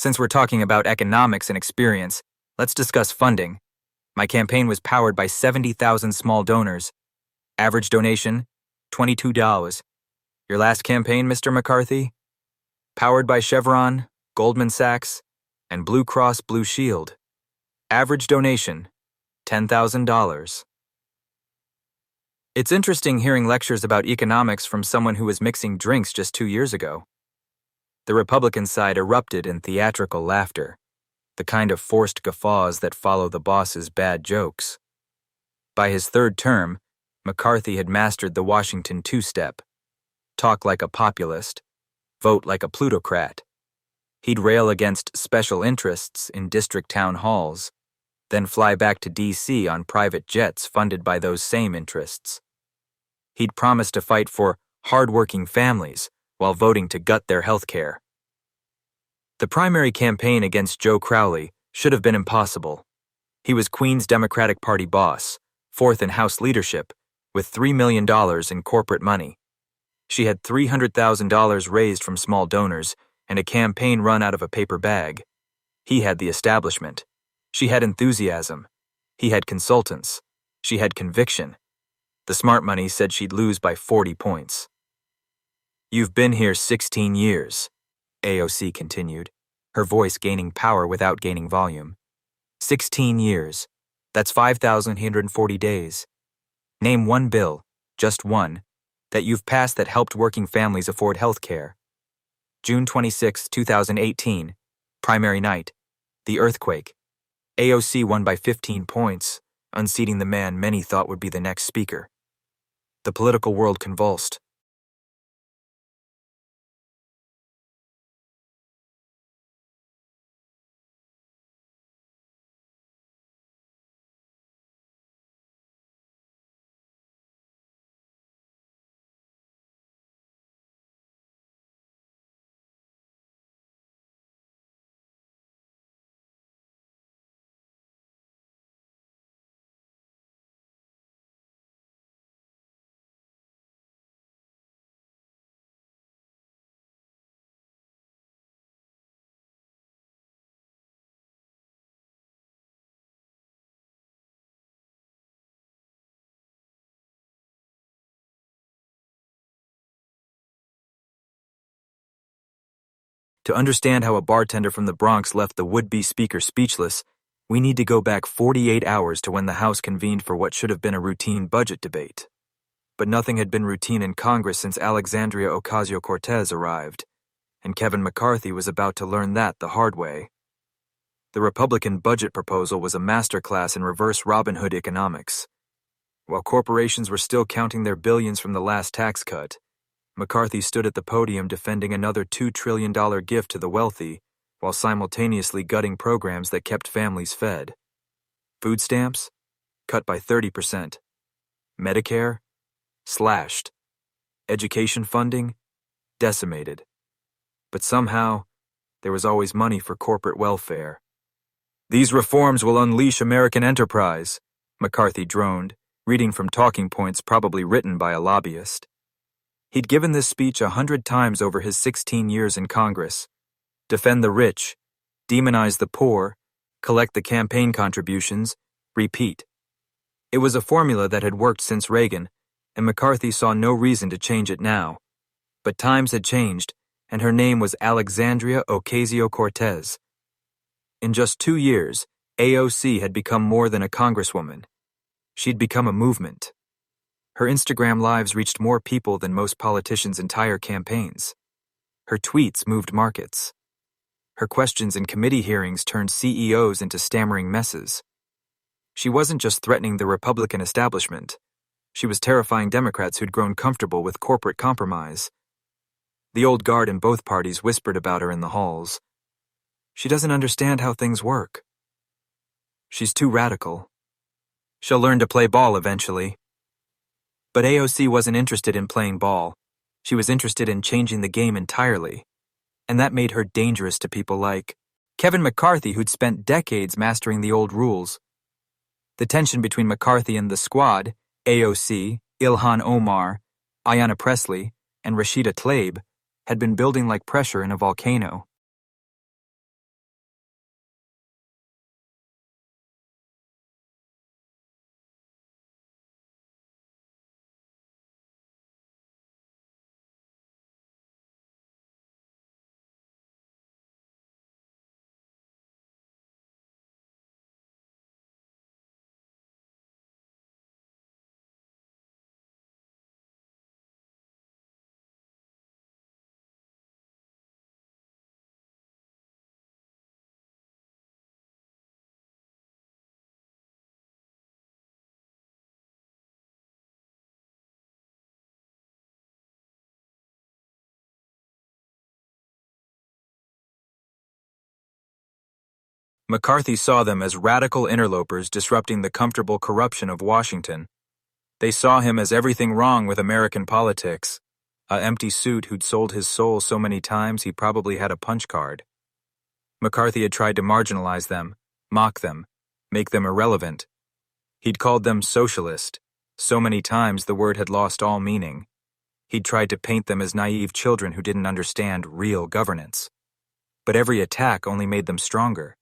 Since we're talking about economics and experience, let's discuss funding. My campaign was powered by 70,000 small donors. Average donation, $22. Your last campaign, Mr. McCarthy? Powered by Chevron, Goldman Sachs, and Blue Cross Blue Shield. Average donation, $10,000. It's interesting hearing lectures about economics from someone who was mixing drinks just 2 years ago. The Republican side erupted in theatrical laughter, the kind of forced guffaws that follow the boss's bad jokes. By his third term, McCarthy had mastered the Washington two-step. Talk like a populist, vote like a plutocrat. He'd rail against special interests in district town halls, then fly back to D.C. on private jets funded by those same interests. He'd promise to fight for hard-working families while voting to gut their health care. The primary campaign against Joe Crowley should have been impossible. He was Queen's Democratic Party boss, fourth in House leadership, with $3 million in corporate money. She had $300,000 raised from small donors and a campaign run out of a paper bag. He had the establishment. She had enthusiasm. He had consultants. She had conviction. The smart money said she'd lose by 40 points. "You've been here 16 years, AOC continued, her voice gaining power without gaining volume. 16 years. That's 5,840 days. Name one bill, just one, that you've passed that helped working families afford health care. June 26, 2018, primary night, the earthquake. AOC won by 15 points, unseating the man many thought would be the next speaker. The political world convulsed. To understand how a bartender from the Bronx left the would-be speaker speechless, we need to go back 48 hours to when the House convened for what should have been a routine budget debate. But nothing had been routine in Congress since Alexandria Ocasio-Cortez arrived, and Kevin McCarthy was about to learn that the hard way. The Republican budget proposal was a masterclass in reverse Robin Hood economics. While corporations were still counting their billions from the last tax cut, McCarthy stood at the podium defending another $2 trillion gift to the wealthy while simultaneously gutting programs that kept families fed. Food stamps? Cut by 30%. Medicare? Slashed. Education funding? Decimated. But somehow, there was always money for corporate welfare. "These reforms will unleash American enterprise," McCarthy droned, reading from talking points probably written by a lobbyist. He'd given this speech 100 times over his 16 years in Congress. Defend the rich, demonize the poor, collect the campaign contributions, repeat. It was a formula that had worked since Reagan, and McCarthy saw no reason to change it now. But times had changed, and her name was Alexandria Ocasio-Cortez. In just 2 years, AOC had become more than a congresswoman. She'd become a movement. Her Instagram lives reached more people than most politicians' entire campaigns. Her tweets moved markets. Her questions in committee hearings turned CEOs into stammering messes. She wasn't just threatening the Republican establishment. She was terrifying Democrats who'd grown comfortable with corporate compromise. The old guard in both parties whispered about her in the halls. She doesn't understand how things work. She's too radical. She'll learn to play ball eventually. But AOC wasn't interested in playing ball. She was interested in changing the game entirely. And that made her dangerous to people like Kevin McCarthy, who'd spent decades mastering the old rules. The tension between McCarthy and the squad, AOC, Ilhan Omar, Ayanna Pressley, and Rashida Tlaib, had been building like pressure in a volcano. McCarthy saw them as radical interlopers disrupting the comfortable corruption of Washington. They saw him as everything wrong with American politics, a empty suit who'd sold his soul so many times he probably had a punch card. McCarthy had tried to marginalize them, mock them, make them irrelevant. He'd called them socialist. So many times the word had lost all meaning. He'd tried to paint them as naive children who didn't understand real governance. But every attack only made them stronger.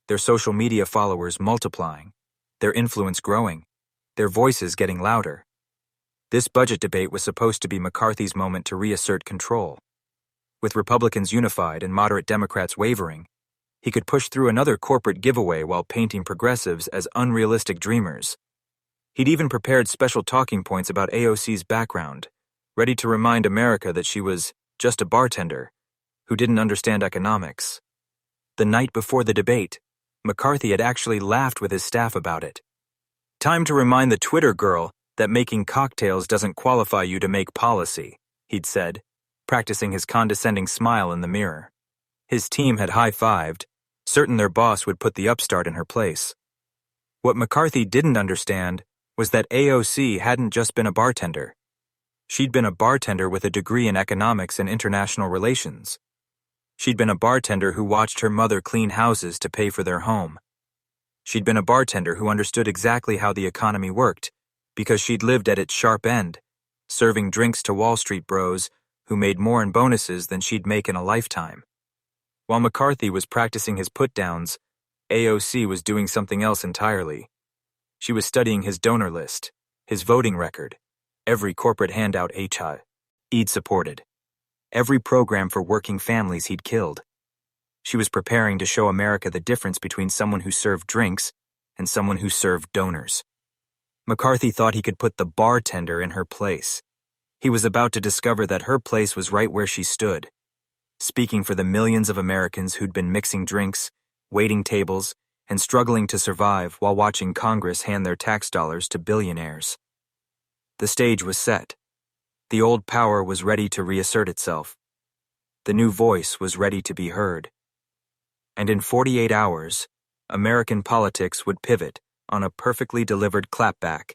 Their social media followers multiplying, their influence growing, their voices getting louder. This budget debate was supposed to be McCarthy's moment to reassert control. With Republicans unified and moderate Democrats wavering, he could push through another corporate giveaway while painting progressives as unrealistic dreamers. He'd even prepared special talking points about AOC's background, ready to remind America that she was just a bartender who didn't understand economics. The night before the debate, McCarthy had actually laughed with his staff about it. Time to remind the Twitter girl that making cocktails doesn't qualify you to make policy, he'd said, practicing his condescending smile in the mirror. His team had high-fived, certain their boss would put the upstart in her place. What McCarthy didn't understand was that AOC hadn't just been a bartender. She'd been a bartender with a degree in economics and international relations. She'd been a bartender who watched her mother clean houses to pay for their home. She'd been a bartender who understood exactly how the economy worked, because she'd lived at its sharp end, serving drinks to Wall Street bros who made more in bonuses than she'd make in a lifetime. While McCarthy was practicing his put-downs, AOC was doing something else entirely. She was studying his donor list, his voting record, every corporate handout he'd supported, every program for working families he'd killed. She was preparing to show America the difference between someone who served drinks and someone who served donors. McCarthy thought he could put the bartender in her place. He was about to discover that her place was right where she stood, speaking for the millions of Americans who'd been mixing drinks, waiting tables, and struggling to survive while watching Congress hand their tax dollars to billionaires. The stage was set. The old power was ready to reassert itself. The new voice was ready to be heard. And in 48 hours, American politics would pivot on a perfectly delivered clapback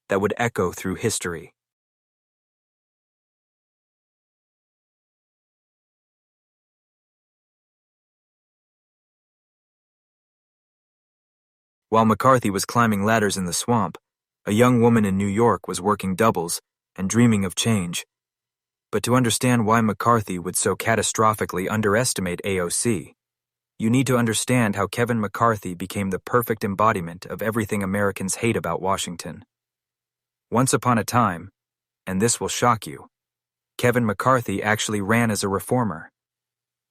that would echo through history. While McCarthy was climbing ladders in the swamp, a young woman in New York was working doubles and dreaming of change. But to understand why McCarthy would so catastrophically underestimate AOC, you need to understand how Kevin McCarthy became the perfect embodiment of everything Americans hate about Washington. Once upon a time, and this will shock you, Kevin McCarthy actually ran as a reformer.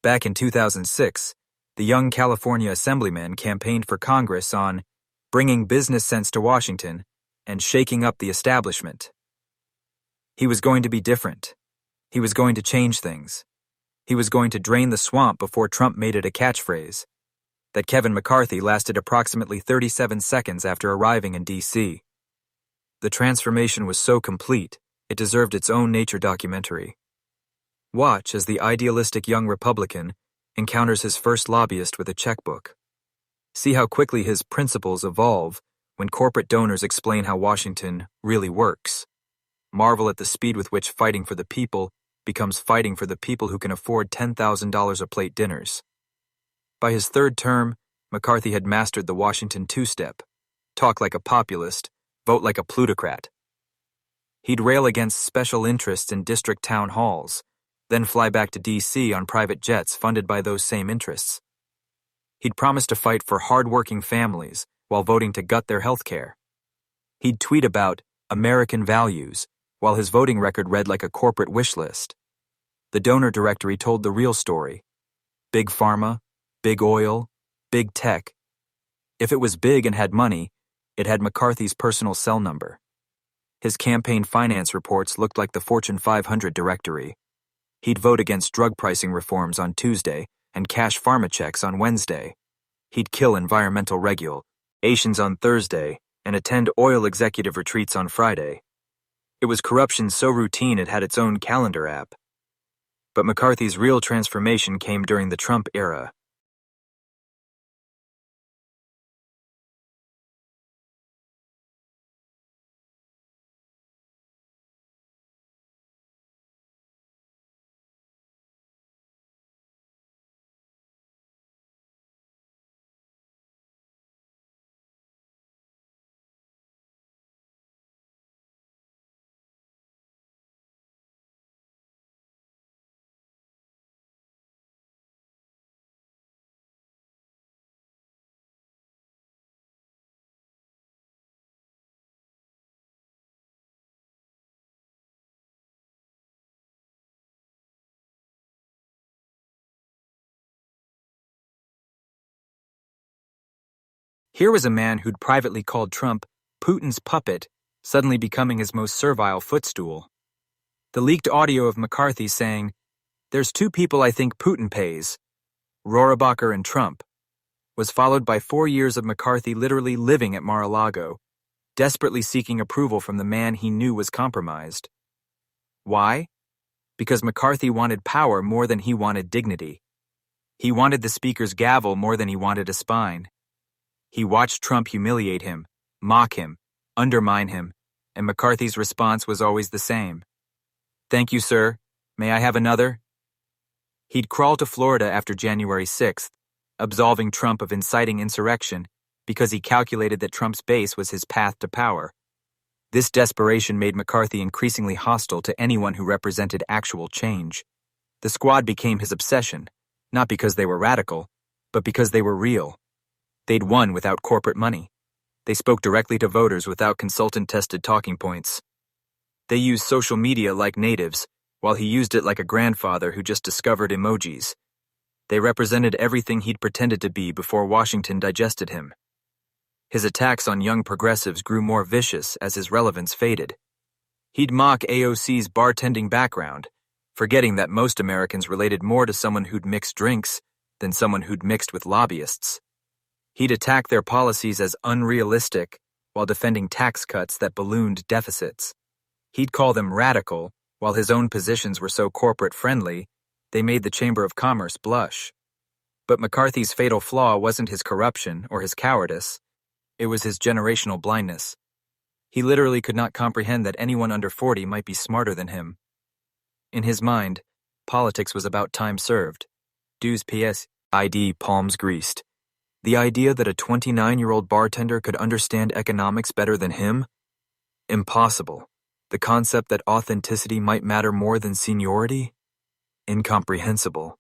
Back in 2006, the young California assemblyman campaigned for Congress on bringing business sense to Washington and shaking up the establishment. He was going to be different. He was going to change things. He was going to drain the swamp before Trump made it a catchphrase. That Kevin McCarthy lasted approximately 37 seconds after arriving in D.C. The transformation was so complete, it deserved its own nature documentary. Watch as the idealistic young Republican encounters his first lobbyist with a checkbook. See how quickly his principles evolve when corporate donors explain how Washington really works. Marvel at the speed with which fighting for the people becomes fighting for the people who can afford $10,000 a plate dinners. By his third term, McCarthy had mastered the Washington two-step: talk like a populist, vote like a plutocrat. He'd rail against special interests in district town halls, then fly back to D.C. on private jets funded by those same interests. He'd promise to fight for hard-working families while voting to gut their health care. He'd tweet about American values while his voting record read like a corporate wish list. The donor directory told the real story. Big pharma, big oil, big tech. If it was big and had money, it had McCarthy's personal cell number. His campaign finance reports looked like the Fortune 500 directory. He'd vote against drug pricing reforms on Tuesday and cash pharma checks on Wednesday. He'd kill environmental regulations on Thursday and attend oil executive retreats on Friday. It was corruption so routine it had its own calendar app. But McCarthy's real transformation came during the Trump era. Here was a man who'd privately called Trump Putin's puppet, suddenly becoming his most servile footstool. The leaked audio of McCarthy saying, "There's two people I think Putin pays, Rohrabacher and Trump," was followed by 4 years of McCarthy literally living at Mar-a-Lago, desperately seeking approval from the man he knew was compromised. Why? Because McCarthy wanted power more than he wanted dignity. He wanted the speaker's gavel more than he wanted a spine. He watched Trump humiliate him, mock him, undermine him, and McCarthy's response was always the same. "Thank you, sir. May I have another?" He'd crawl to Florida after January 6th, absolving Trump of inciting insurrection because he calculated that Trump's base was his path to power. This desperation made McCarthy increasingly hostile to anyone who represented actual change. The squad became his obsession, not because they were radical, but because they were real. They'd won without corporate money. They spoke directly to voters without consultant-tested talking points. They used social media like natives, while he used it like a grandfather who just discovered emojis. They represented everything he'd pretended to be before Washington digested him. His attacks on young progressives grew more vicious as his relevance faded. He'd mock AOC's bartending background, forgetting that most Americans related more to someone who'd mixed drinks than someone who'd mixed with lobbyists. He'd attack their policies as unrealistic while defending tax cuts that ballooned deficits. He'd call them radical, while his own positions were so corporate-friendly, they made the Chamber of Commerce blush. But McCarthy's fatal flaw wasn't his corruption or his cowardice. It was his generational blindness. He literally could not comprehend that anyone under 40 might be smarter than him. In his mind, politics was about time served. Dues PS, ID palms greased. The idea that a 29-year-old bartender could understand economics better than him? Impossible. The concept that authenticity might matter more than seniority? Incomprehensible.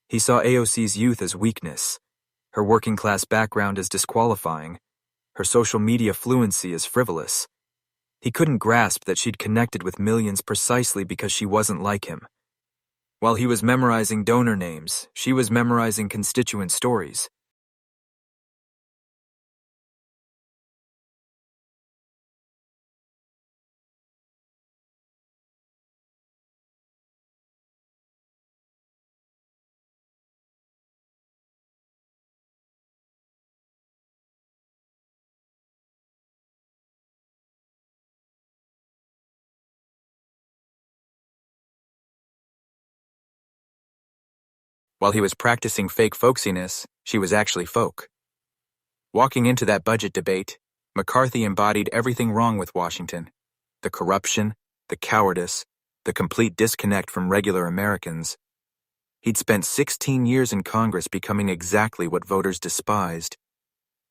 He saw AOC's youth as weakness, her working-class background as disqualifying, her social media fluency as frivolous. He couldn't grasp that she'd connected with millions precisely because she wasn't like him. While he was memorizing donor names, she was memorizing constituent stories. While he was practicing fake folksiness, she was actually folk. Walking into that budget debate, McCarthy embodied everything wrong with Washington: the corruption, the cowardice, the complete disconnect from regular Americans. He'd spent 16 years in Congress becoming exactly what voters despised: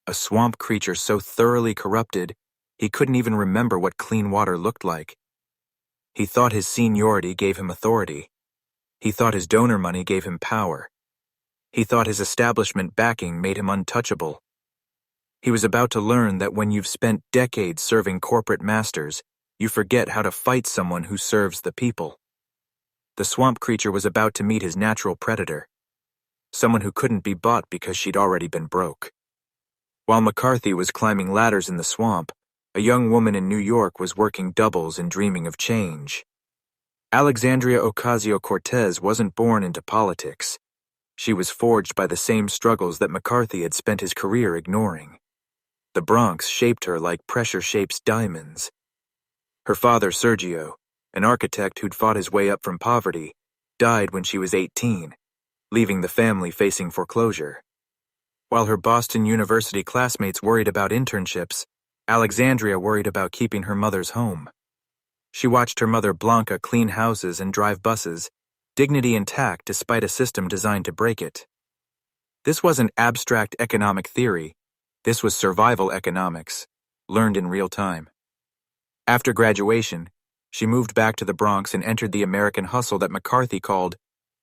a swamp creature so thoroughly corrupted, he couldn't even remember what clean water looked like. He thought his seniority gave him authority. He thought his donor money gave him power. He thought his establishment backing made him untouchable. He was about to learn that when you've spent decades serving corporate masters, you forget how to fight someone who serves the people. The swamp creature was about to meet his natural predator, someone who couldn't be bought because she'd already been broke. While McCarthy was climbing ladders in the swamp, a young woman in New York was working doubles and dreaming of change. Alexandria Ocasio-Cortez wasn't born into politics. She was forged by the same struggles that McCarthy had spent his career ignoring. The Bronx shaped her like pressure shapes diamonds. Her father, Sergio, an architect who'd fought his way up from poverty, died when she was 18, leaving the family facing foreclosure. While her Boston University classmates worried about internships, Alexandria worried about keeping her mother's home. She watched her mother Blanca clean houses and drive buses, dignity intact despite a system designed to break it. This wasn't abstract economic theory. This was survival economics, learned in real time. After graduation, she moved back to the Bronx and entered the American hustle that McCarthy called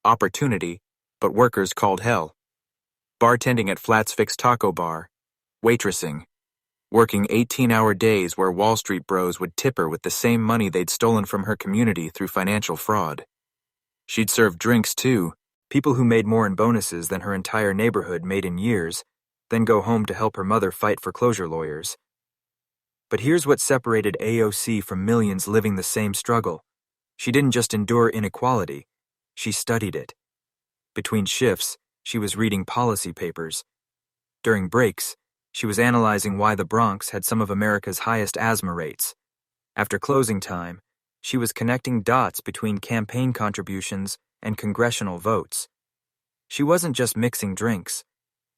opportunity, but workers called hell. Bartending at Flat's Fix Taco Bar, waitressing, working 18-hour days where Wall Street bros would tip her with the same money they'd stolen from her community through financial fraud. She'd serve drinks, too, people who made more in bonuses than her entire neighborhood made in years, then go home to help her mother fight foreclosure lawyers. But here's what separated AOC from millions living the same struggle. She didn't just endure inequality, she studied it. Between shifts, she was reading policy papers. During breaks, she was analyzing why the Bronx had some of America's highest asthma rates. After closing time, she was connecting dots between campaign contributions and congressional votes. She wasn't just mixing drinks.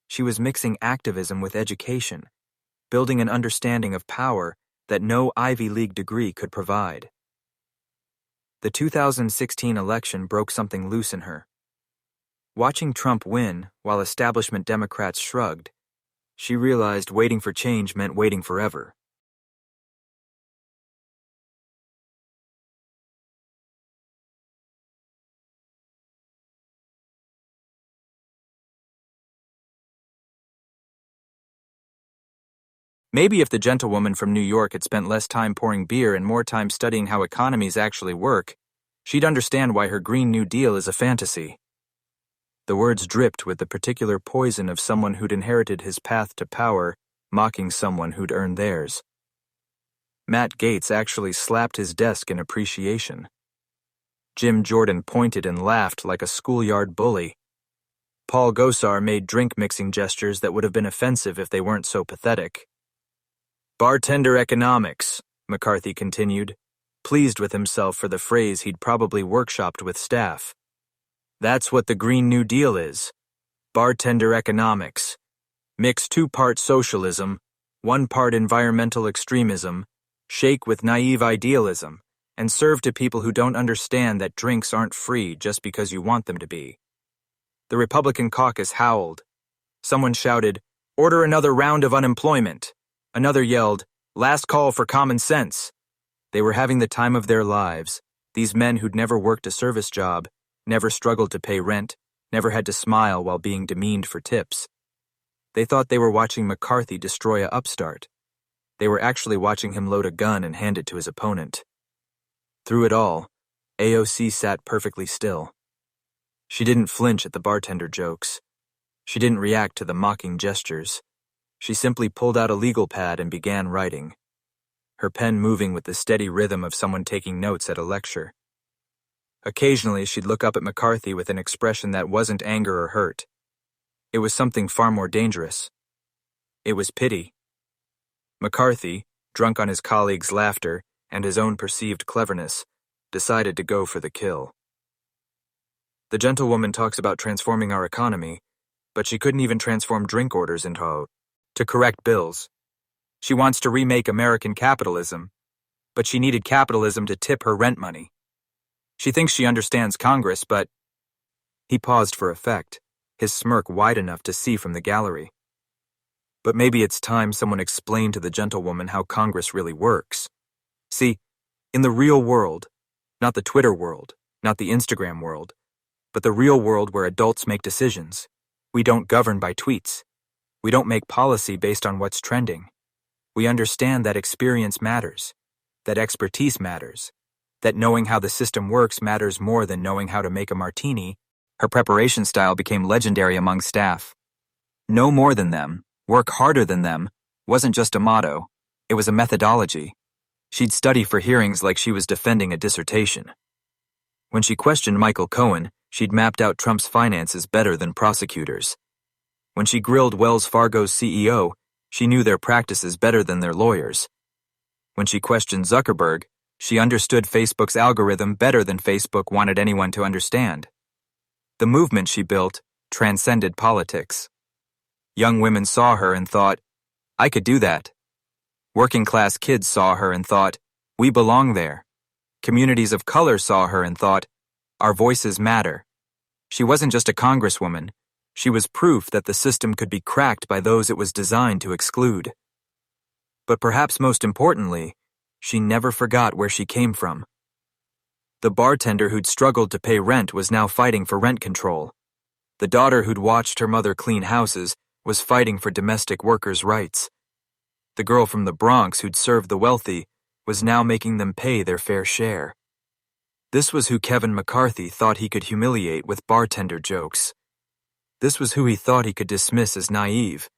She was mixing activism with education, building an understanding of power that no Ivy League degree could provide. The 2016 election broke something loose in her. Watching Trump win while establishment Democrats shrugged, she realized waiting for change meant waiting forever. Maybe if the gentlewoman from New York had spent less time pouring beer and more time studying how economies actually work, she'd understand why her Green New Deal is a fantasy. The words dripped with the particular poison of someone who'd inherited his path to power, mocking someone who'd earned theirs. Matt Gaetz actually slapped his desk in appreciation. Jim Jordan pointed and laughed like a schoolyard bully. Paul Gosar made drink-mixing gestures that would have been offensive if they weren't so pathetic. Bartender economics, McCarthy continued, pleased with himself for the phrase he'd probably workshopped with staff. That's what the Green New Deal is. Bartender economics. Mix 2-part socialism, 1 part environmental extremism, shake with naive idealism, and serve to people who don't understand that drinks aren't free just because you want them to be. The Republican caucus howled. Someone shouted, "Order another round of unemployment." Another yelled, "Last call for common sense." They were having the time of their lives, these men who'd never worked a service job, never struggled to pay rent, never had to smile while being demeaned for tips. They thought they were watching McCarthy destroy a upstart. They were actually watching him load a gun and hand it to his opponent. Through it all, AOC sat perfectly still. She didn't flinch at the bartender jokes. She didn't react to the mocking gestures. She simply pulled out a legal pad and began writing, her pen moving with the steady rhythm of someone taking notes at a lecture. Occasionally, she'd look up at McCarthy with an expression that wasn't anger or hurt. It was something far more dangerous. It was pity. McCarthy, drunk on his colleagues' laughter and his own perceived cleverness, decided to go for the kill. The gentlewoman talks about transforming our economy, but she couldn't even transform drink orders into to correct bills. She wants to remake American capitalism, but she needed capitalism to tip her rent money. She thinks she understands Congress, but... He paused for effect, his smirk wide enough to see from the gallery. But maybe it's time someone explained to the gentlewoman how Congress really works. See, in the real world, not the Twitter world, not the Instagram world, but the real world where adults make decisions, we don't govern by tweets. We don't make policy based on what's trending. We understand that experience matters, that expertise matters, that knowing how the system works matters more than knowing how to make a martini. Her preparation style became legendary among staff. Know more than them, work harder than them, wasn't just a motto, it was a methodology. She'd study for hearings like she was defending a dissertation. When she questioned Michael Cohen, she'd mapped out Trump's finances better than prosecutors. When she grilled Wells Fargo's CEO, she knew their practices better than their lawyers. When she questioned Zuckerberg, she understood Facebook's algorithm better than Facebook wanted anyone to understand. The movement she built transcended politics. Young women saw her and thought, I could do that. Working-class kids saw her and thought, we belong there. Communities of color saw her and thought, our voices matter. She wasn't just a congresswoman. She was proof that the system could be cracked by those it was designed to exclude. But perhaps most importantly, she never forgot where she came from. The bartender who'd struggled to pay rent was now fighting for rent control. The daughter who'd watched her mother clean houses was fighting for domestic workers' rights. The girl from the Bronx who'd served the wealthy was now making them pay their fair share. This was who Kevin McCarthy thought he could humiliate with bartender jokes. This was who he thought he could dismiss as naive.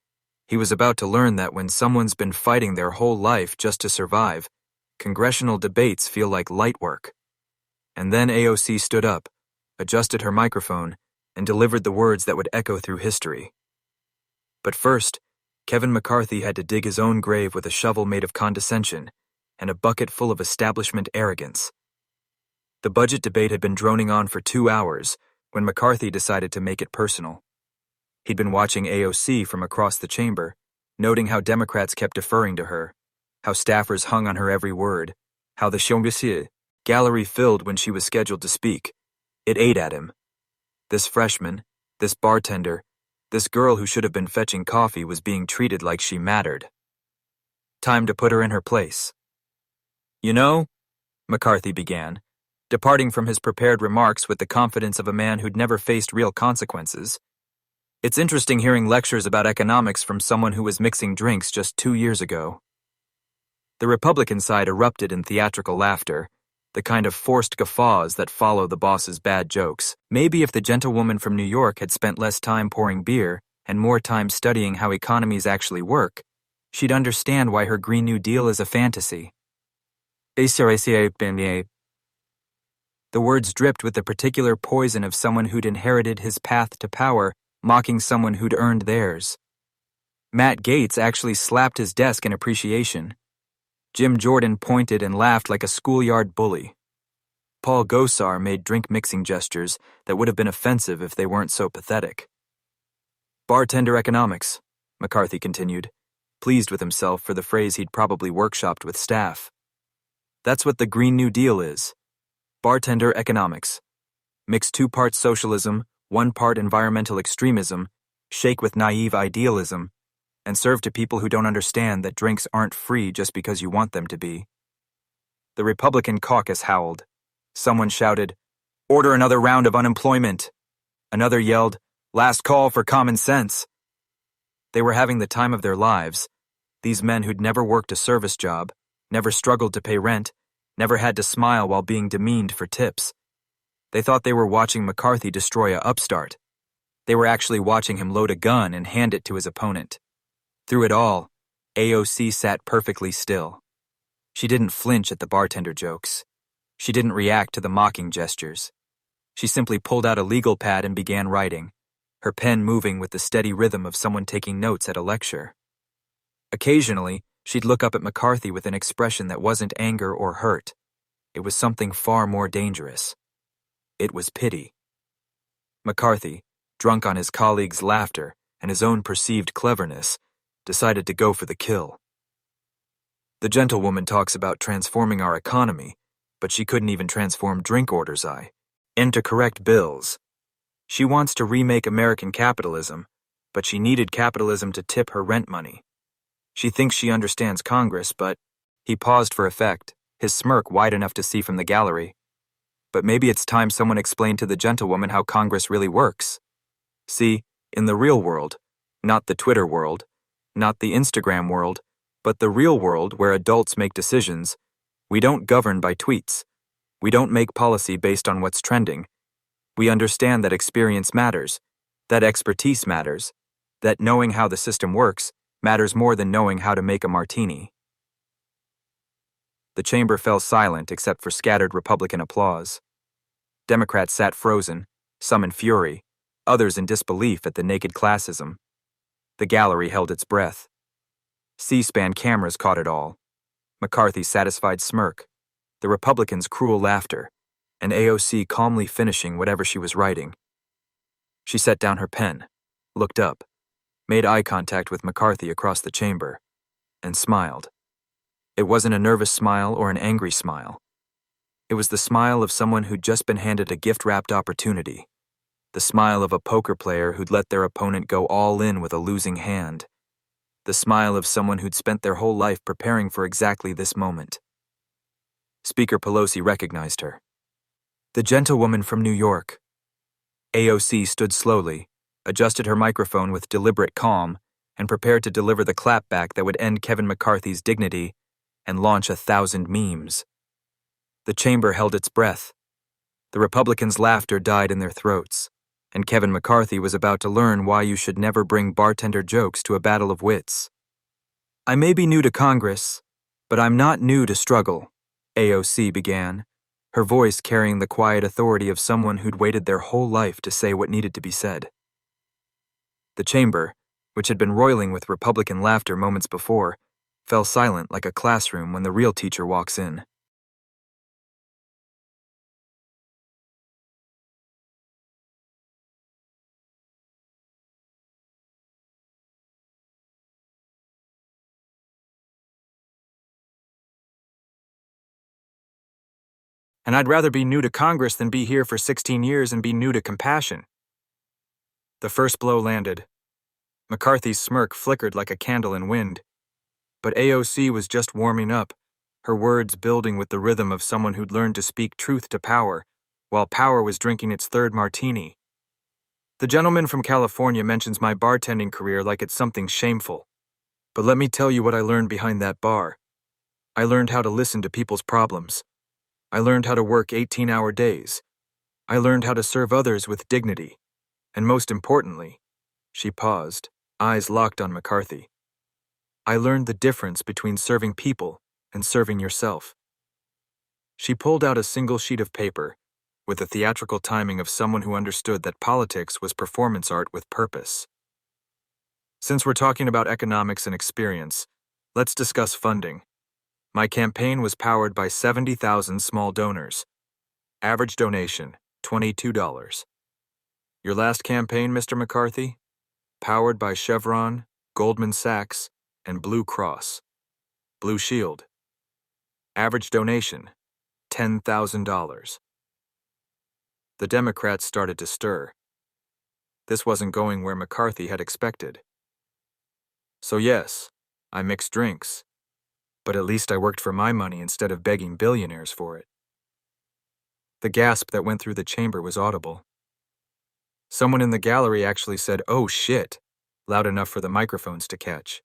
He was about to learn that when someone's been fighting their whole life just to survive, congressional debates feel like light work. And then AOC stood up, adjusted her microphone, and delivered the words that would echo through history. But first, Kevin McCarthy had to dig his own grave with a shovel made of condescension and a bucket full of establishment arrogance. The budget debate had been droning on for 2 hours when McCarthy decided to make it personal. He'd been watching AOC from across the chamber, noting how Democrats kept deferring to her, how staffers hung on her every word, how the gallery filled when she was scheduled to speak. It ate at him. This freshman, this bartender, this girl who should have been fetching coffee was being treated like she mattered. Time to put her in her place. You know, McCarthy began, departing from his prepared remarks with the confidence of a man who'd never faced real consequences. It's interesting hearing lectures about economics from someone who was mixing drinks just 2 years ago. The Republican side erupted in theatrical laughter, the kind of forced guffaws that follow the boss's bad jokes. Maybe if the gentlewoman from New York had spent less time pouring beer and more time studying how economies actually work, she'd understand why her Green New Deal is a fantasy. The words dripped with the particular poison of someone who'd inherited his path to power, mocking someone who'd earned theirs. Matt Gaetz actually slapped his desk in appreciation. Jim Jordan pointed and laughed like a schoolyard bully. Paul Gosar made drink-mixing gestures that would have been offensive if they weren't so pathetic. Bartender economics, McCarthy continued, pleased with himself for the phrase he'd probably workshopped with staff. That's what the Green New Deal is. Bartender economics. Mix 2 parts socialism, 1 part environmental extremism, shake with naive idealism, and serve to people who don't understand that drinks aren't free just because you want them to be. The Republican caucus howled. Someone shouted, "Order another round of unemployment." Another yelled, "Last call for common sense." They were having the time of their lives, these men who'd never worked a service job, never struggled to pay rent, never had to smile while being demeaned for tips. They thought they were watching McCarthy destroy a upstart. They were actually watching him load a gun and hand it to his opponent. Through it all, AOC sat perfectly still. She didn't flinch at the bartender jokes. She didn't react to the mocking gestures. She simply pulled out a legal pad and began writing, her pen moving with the steady rhythm of someone taking notes at a lecture. Occasionally, she'd look up at McCarthy with an expression that wasn't anger or hurt. It was something far more dangerous. It was pity. McCarthy, drunk on his colleagues' laughter and his own perceived cleverness, decided to go for the kill. The gentlewoman talks about transforming our economy, but she couldn't even transform drink orders and to correct bills. She wants to remake American capitalism, but she needed capitalism to tip her rent money. She thinks she understands Congress, but he paused for effect, his smirk wide enough to see from the gallery. But maybe it's time someone explained to the gentlewoman how Congress really works. See, in the real world, not the Twitter world, not the Instagram world, but the real world where adults make decisions, we don't govern by tweets. We don't make policy based on what's trending. We understand that experience matters, that expertise matters, that knowing how the system works matters more than knowing how to make a martini. The chamber fell silent except for scattered Republican applause. Democrats sat frozen, some in fury, others in disbelief at the naked classism. The gallery held its breath. C-SPAN cameras caught it all. McCarthy's satisfied smirk, the Republicans' cruel laughter, and AOC calmly finishing whatever she was writing. She set down her pen, looked up, made eye contact with McCarthy across the chamber, and smiled. It wasn't a nervous smile or an angry smile. It was the smile of someone who'd just been handed a gift-wrapped opportunity. The smile of a poker player who'd let their opponent go all in with a losing hand. The smile of someone who'd spent their whole life preparing for exactly this moment. Speaker Pelosi recognized her. The gentlewoman from New York. AOC stood slowly, adjusted her microphone with deliberate calm, and prepared to deliver the clapback that would end Kevin McCarthy's dignity and launch 1,000 memes. The chamber held its breath. The Republicans' laughter died in their throats, and Kevin McCarthy was about to learn why you should never bring bartender jokes to a battle of wits. I may be new to Congress, but I'm not new to struggle, AOC began, her voice carrying the quiet authority of someone who'd waited their whole life to say what needed to be said. The chamber, which had been roiling with Republican laughter moments before, fell silent like a classroom when the real teacher walks in. And I'd rather be new to Congress than be here for 16 years and be new to compassion. The first blow landed. McCarthy's smirk flickered like a candle in wind. But AOC was just warming up, her words building with the rhythm of someone who'd learned to speak truth to power, while power was drinking its third martini. The gentleman from California mentions my bartending career like it's something shameful. But let me tell you what I learned behind that bar. I learned how to listen to people's problems. I learned how to work 18-hour days. I learned how to serve others with dignity. And most importantly, she paused, eyes locked on McCarthy. I learned the difference between serving people and serving yourself. She pulled out a single sheet of paper, with the theatrical timing of someone who understood that politics was performance art with purpose. Since we're talking about economics and experience, let's discuss funding. My campaign was powered by 70,000 small donors. Average donation, $22. Your last campaign, Mr. McCarthy? Powered by Chevron, Goldman Sachs, and Blue Cross. Blue Shield. Average donation, $10,000. The Democrats started to stir. This wasn't going where McCarthy had expected. So yes, I mixed drinks. But at least I worked for my money instead of begging billionaires for it. The gasp that went through the chamber was audible. Someone in the gallery actually said, "Oh shit," loud enough for the microphones to catch.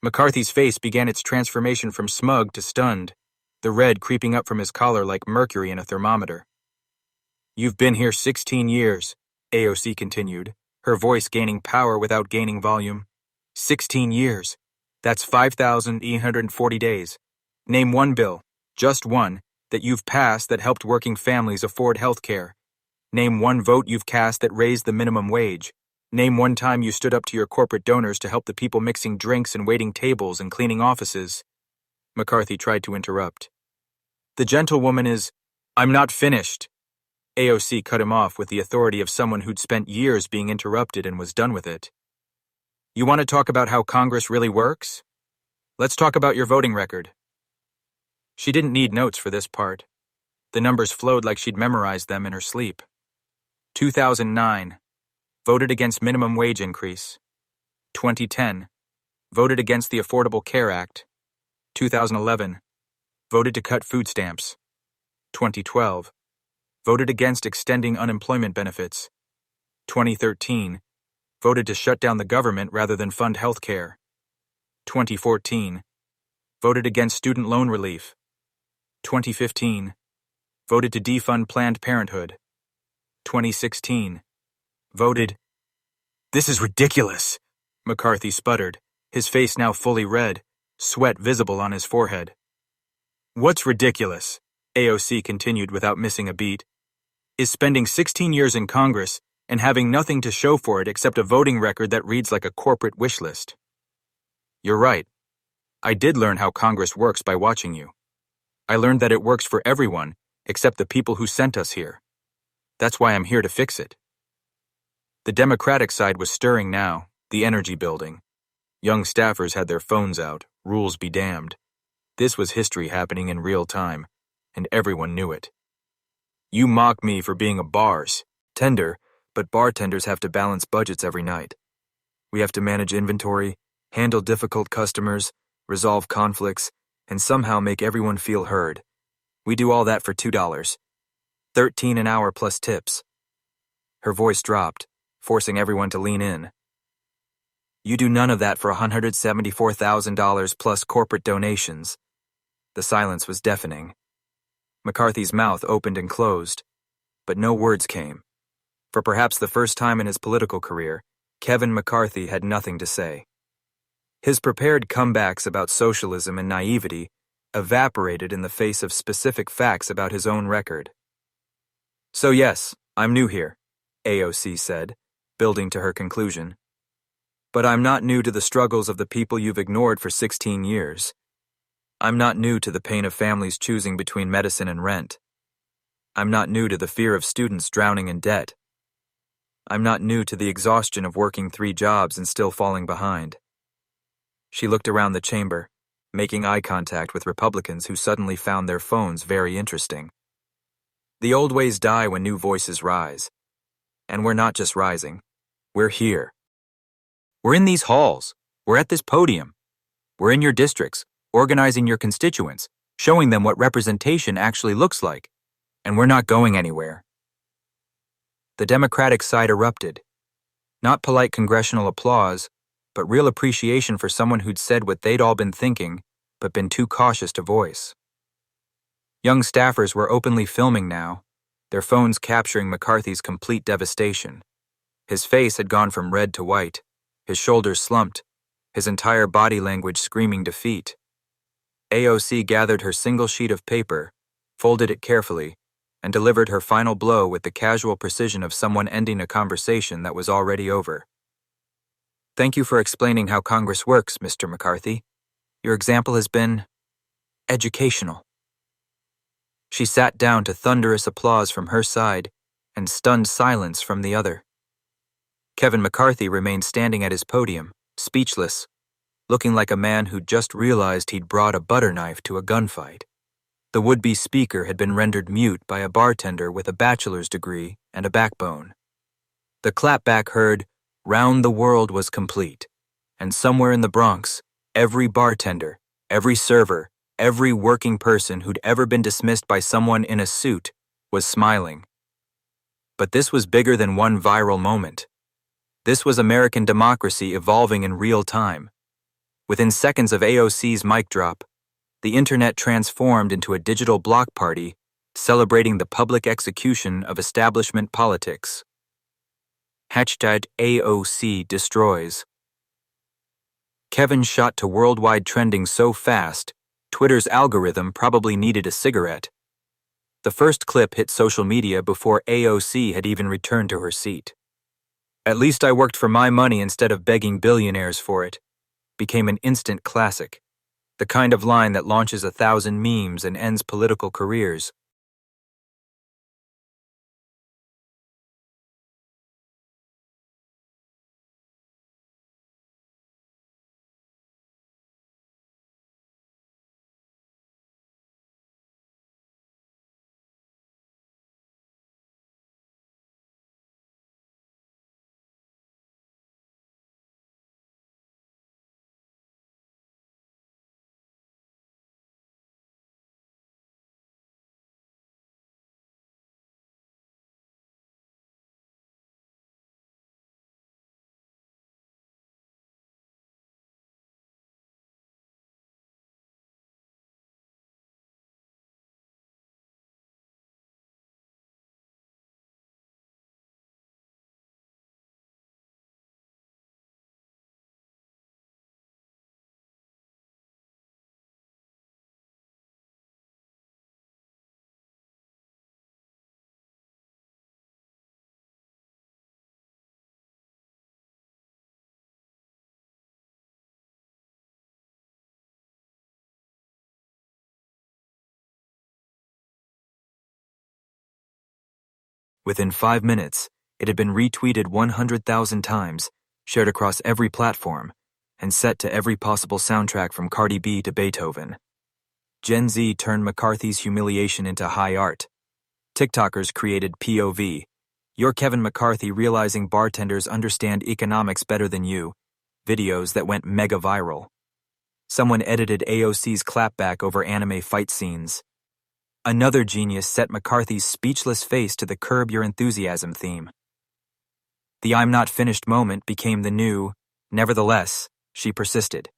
McCarthy's face began its transformation from smug to stunned, the red creeping up from his collar like mercury in a thermometer. You've been here 16 years, AOC continued, her voice gaining power without gaining volume. 16 years. That's 5,840 days. Name one bill, just one, that you've passed that helped working families afford health care. Name one vote you've cast that raised the minimum wage. Name one time you stood up to your corporate donors to help the people mixing drinks and waiting tables and cleaning offices. McCarthy tried to interrupt. The gentlewoman is, I'm not finished. AOC cut him off with the authority of someone who'd spent years being interrupted and was done with it. You want to talk about how Congress really works? Let's talk about your voting record. She didn't need notes for this part. The numbers flowed like she'd memorized them in her sleep. 2009. Voted against minimum wage increase. 2010. Voted against the Affordable Care Act. 2011. Voted to cut food stamps. 2012. Voted against extending unemployment benefits. 2013. Voted to shut down the government rather than fund health care. 2014. Voted against student loan relief. 2015. Voted to defund Planned Parenthood. 2016. Voted. This is ridiculous, McCarthy sputtered, his face now fully red, sweat visible on his forehead. What's ridiculous, AOC continued without missing a beat, is spending 16 years in Congress and having nothing to show for it except a voting record that reads like a corporate wish list. You're right. I did learn how Congress works by watching you. I learned that it works for everyone except the people who sent us here. That's why I'm here to fix it. The Democratic side was stirring now, the energy building. Young staffers had their phones out, rules be damned. This was history happening in real time, and everyone knew it. You mock me for being a bars tender, but bartenders have to balance budgets every night. We have to manage inventory, handle difficult customers, resolve conflicts, and somehow make everyone feel heard. We do all that for $2. 13 an hour plus tips. Her voice dropped, forcing everyone to lean in. You do none of that for $174,000 plus corporate donations. The silence was deafening. McCarthy's mouth opened and closed, but no words came. For perhaps the first time in his political career, Kevin McCarthy had nothing to say. His prepared comebacks about socialism and naivety evaporated in the face of specific facts about his own record. So yes, I'm new here, AOC said, building to her conclusion. But I'm not new to the struggles of the people you've ignored for 16 years. I'm not new to the pain of families choosing between medicine and rent. I'm not new to the fear of students drowning in debt. I'm not new to the exhaustion of working 3 jobs and still falling behind. She looked around the chamber, making eye contact with Republicans who suddenly found their phones very interesting. The old ways die when new voices rise. And we're not just rising. We're here. We're in these halls. We're at this podium. We're in your districts, organizing your constituents, showing them what representation actually looks like. And we're not going anywhere. The Democratic side erupted. Not polite congressional applause, but real appreciation for someone who'd said what they'd all been thinking, but been too cautious to voice. Young staffers were openly filming now, their phones capturing McCarthy's complete devastation. His face had gone from red to white, his shoulders slumped, his entire body language screaming defeat. AOC gathered her single sheet of paper, folded it carefully, and delivered her final blow with the casual precision of someone ending a conversation that was already over. Thank you for explaining how Congress works, Mr. McCarthy. Your example has been educational. She sat down to thunderous applause from her side and stunned silence from the other. Kevin McCarthy remained standing at his podium, speechless, looking like a man who'd just realized he'd brought a butter knife to a gunfight. The would-be speaker had been rendered mute by a bartender with a bachelor's degree and a backbone. The clapback heard, "Round the world" was complete, and somewhere in the Bronx, every bartender, every server, every working person who'd ever been dismissed by someone in a suit was smiling. But this was bigger than one viral moment. This was American democracy evolving in real time. Within seconds of AOC's mic drop, the internet transformed into a digital block party celebrating the public execution of establishment politics. #AOC destroys. Kevin shot to worldwide trending so fast, Twitter's algorithm probably needed a cigarette. The first clip hit social media before AOC had even returned to her seat. "At least I worked for my money instead of begging billionaires for it," became an instant classic, the kind of line that launches 1,000 memes and ends political careers. Within 5 minutes, it had been retweeted 100,000 times, shared across every platform, and set to every possible soundtrack from Cardi B to Beethoven. Gen Z turned McCarthy's humiliation into high art. TikTokers created POV, "You're Kevin McCarthy realizing bartenders understand economics better than you," videos that went mega viral. Someone edited AOC's clapback over anime fight scenes. Another genius set McCarthy's speechless face to the Curb Your Enthusiasm theme. The "I'm not finished" moment became the new, "Nevertheless," she persisted.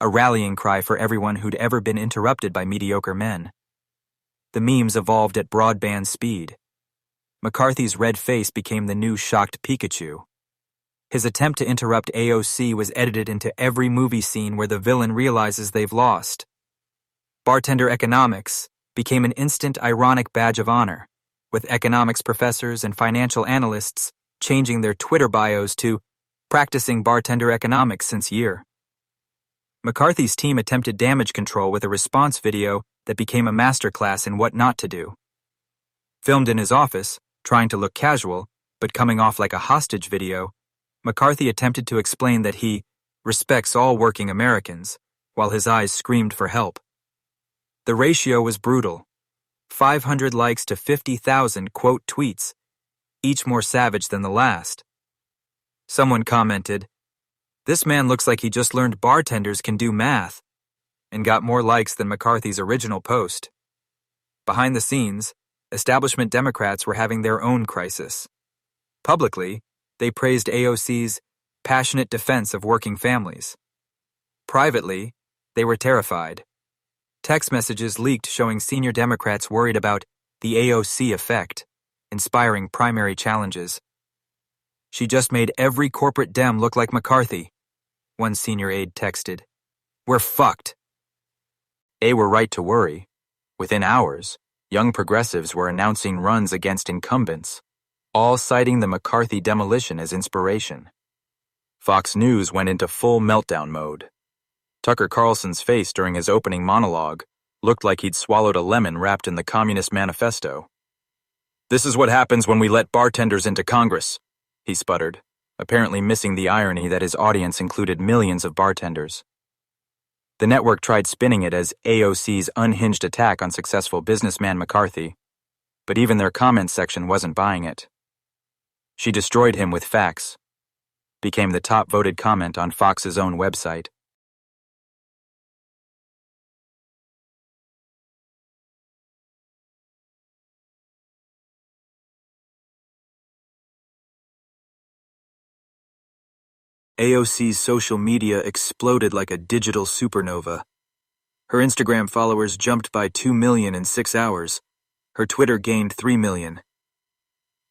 A rallying cry for everyone who'd ever been interrupted by mediocre men. The memes evolved at broadband speed. McCarthy's red face became the new shocked Pikachu. His attempt to interrupt AOC was edited into every movie scene where the villain realizes they've lost. Bartender economics became an instant ironic badge of honor, with economics professors and financial analysts changing their Twitter bios to "practicing bartender economics since year." McCarthy's team attempted damage control with a response video that became a masterclass in what not to do. Filmed in his office, trying to look casual, but coming off like a hostage video, McCarthy attempted to explain that he respects all working Americans, while his eyes screamed for help. The ratio was brutal. 500 likes to 50,000 quote tweets, each more savage than the last. Someone commented, "This man looks like he just learned bartenders can do math," and got more likes than McCarthy's original post. Behind the scenes, establishment Democrats were having their own crisis. Publicly, they praised AOC's passionate defense of working families. Privately, they were terrified. Text messages leaked showing senior Democrats worried about the AOC effect, inspiring primary challenges. "She just made every corporate Dem look like McCarthy," one senior aide texted. "We're fucked." They were right to worry. Within hours, young progressives were announcing runs against incumbents, all citing the McCarthy demolition as inspiration. Fox News went into full meltdown mode. Tucker Carlson's face during his opening monologue looked like he'd swallowed a lemon wrapped in the Communist Manifesto. "This is what happens when we let bartenders into Congress," he sputtered, apparently missing the irony that his audience included millions of bartenders. The network tried spinning it as AOC's unhinged attack on successful businessman McCarthy, but even their comments section wasn't buying it. "She destroyed him with facts," became the top voted comment on Fox's own website. AOC's social media exploded like a digital supernova. Her Instagram followers jumped by 2 million in 6 hours. Her Twitter gained 3 million.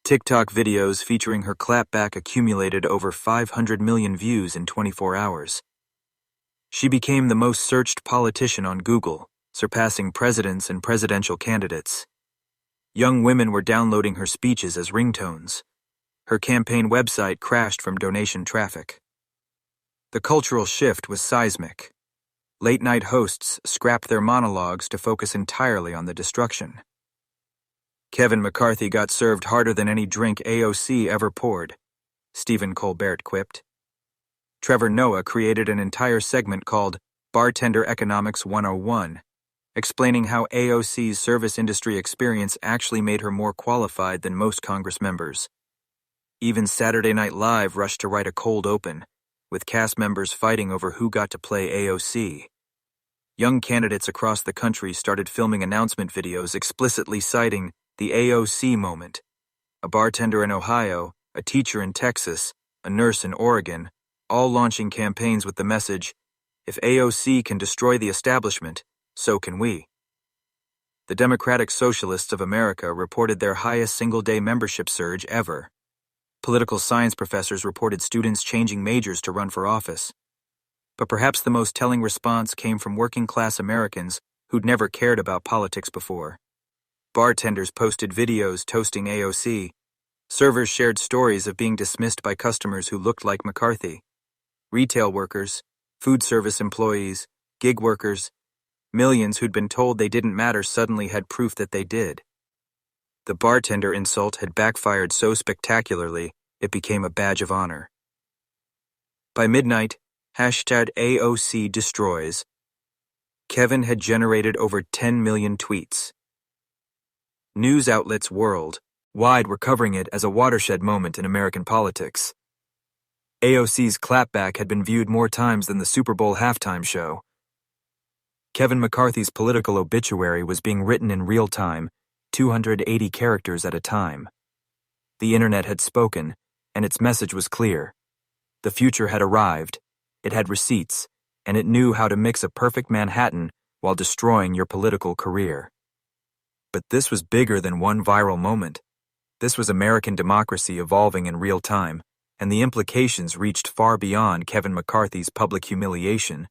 TikTok videos featuring her clapback accumulated over 500 million views in 24 hours. She became the most searched politician on Google, surpassing presidents and presidential candidates. Young women were downloading her speeches as ringtones. Her campaign website crashed from donation traffic. The cultural shift was seismic. Late-night hosts scrapped their monologues to focus entirely on the destruction. "Kevin McCarthy got served harder than any drink AOC ever poured," Stephen Colbert quipped. Trevor Noah created an entire segment called Bartender Economics 101, explaining how AOC's service industry experience actually made her more qualified than most Congress members. Even Saturday Night Live rushed to write a cold open, with cast members fighting over who got to play AOC. Young candidates across the country started filming announcement videos explicitly citing the AOC moment. A bartender in Ohio, a teacher in Texas, a nurse in Oregon, all launching campaigns with the message, "If AOC can destroy the establishment, so can we." The Democratic Socialists of America reported their highest single-day membership surge ever. Political science professors reported students changing majors to run for office. But perhaps the most telling response came from working-class Americans who'd never cared about politics before. Bartenders posted videos toasting AOC. Servers shared stories of being dismissed by customers who looked like McCarthy. Retail workers, food service employees, gig workers, millions who'd been told they didn't matter suddenly had proof that they did. The bartender insult had backfired so spectacularly, it became a badge of honor. By midnight, #AOC destroys. Kevin had generated over 10 million tweets. News outlets worldwide were covering it as a watershed moment in American politics. AOC's clapback had been viewed more times than the Super Bowl halftime show. Kevin McCarthy's political obituary was being written in real time, 280 characters at a time. The internet had spoken, and its message was clear. The future had arrived, it had receipts, and it knew how to mix a perfect Manhattan while destroying your political career. But this was bigger than one viral moment. This was American democracy evolving in real time, and the implications reached far beyond Kevin McCarthy's public humiliation